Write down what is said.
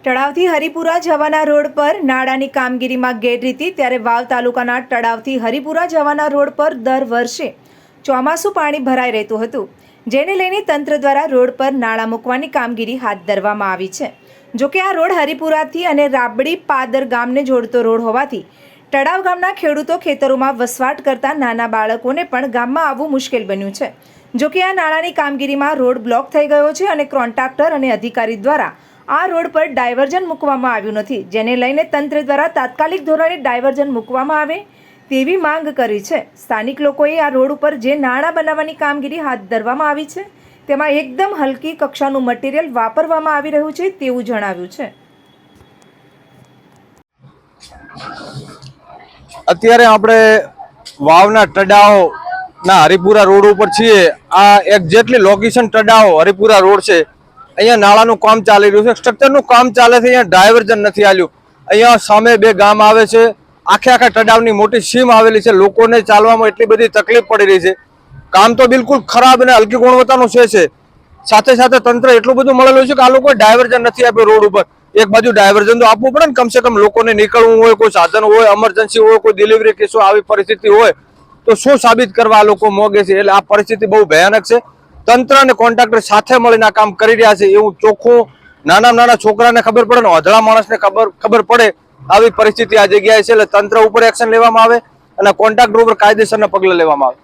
તળાવથી હરિપુરા જવાના રોડ પર નાળાની કામગીરીમાં ગેરરીતિ। ત્યારે વાવ તાલુકાના તળાવથી હરિપુરા જવાના રોડ પર દર વર્ષે ચોમાસું પાણી ભરાઈ રહેતું હતું, જેને લઈને તંત્ર દ્વારા રોડ પર નાળા મૂકવાની કામગીરી હાથ ધરવામાં આવી છે। જોકે આ રોડ હરિપુરાથી અને રાબડી પાદર ગામને જોડતો રોડ હોવાથી તળાવ ગામના ખેડૂતો ખેતરોમાં વસવાટ કરતા નાના બાળકોને પણ ગામમાં આવવું મુશ્કેલ બન્યું છે। જોકે આ નાળાની કામગીરીમાં રોડ બ્લોક થઈ ગયો છે અને કોન્ટ્રાક્ટર અને અધિકારી દ્વારા આ રોડ પર ડાયવર્ઝન મૂકવામાં આવ્યું નથી, જેને લઈને તંત્ર દ્વારા તાત્કાલિક ધોરણે ડાયવર્ઝન મૂકવામાં આવે તેવી માંગ કરી છે। સ્થાનિક લોકોએ આ રોડ ઉપર જે નાળા બનાવવાની કામગીરી હાથ ધરવામાં આવી છે તેમાં એકદમ હલકી કક્ષાનું મટીરિયલ વાપરવામાં આવી રહ્યું છે તેવું જણાવ્યું છે। અત્યારે આપણે વાવના તળાવના હરિપુરા રોડ ઉપર છીએ। આ એક્ઝેક્ટલી લોકેશન તળાવ હરિપુરા રોડ છે। અહીંયા નાળાનું કામ ચાલી રહ્યું છે, સ્ટ્રક્ચરનું કામ ચાલે છે। અહીંયા ડાયવર્ઝન નથી આલ્યું। અહીંયા સામે બે ગામ આવે છે, આખા તળાવની મોટી સીમ આવેલી છે। લોકોને ચાલવામાં એટલી બધી તકલીફ પડી રહી છે। કામ તો બિલકુલ ખરાબ અને હલકી ગુણવત્તાનું છે। સાથે સાથે તંત્ર એટલું બધું મળેલું છે કે આ લોકોએ ડાયવર્ઝન નથી આપ્યું રોડ ઉપર। એક બાજુ ડાયવર્ઝન તો આપવું પડે ને, કમસે કમ લોકોને નીકળવું હોય, કોઈ સાધન હોય, એમરજન્સી હોય, કોઈ ડિલિવરી કેસો આવી પરિસ્થિતિ હોય તો શું સાબિત કરવા આ લોકો મોગે છે। એટલે આ પરિસ્થિતિ બહુ ભયાનક છે। તંત્ર અને કોન્ટ્રાક્ટર સાથે મળીને આ કામ કરી રહ્યા છે એવું ચોખ્ખું નાના છોકરાને ખબર પડે ને અધળા માણસને ખબર પડે આવી પરિસ્થિતિ આ જગ્યાએ છે। એટલે તંત્ર ઉપર એક્શન લેવામાં આવે અને કોન્ટ્રાક્ટર ઉપર કાયદેસરના પગલાં લેવામાં આવે।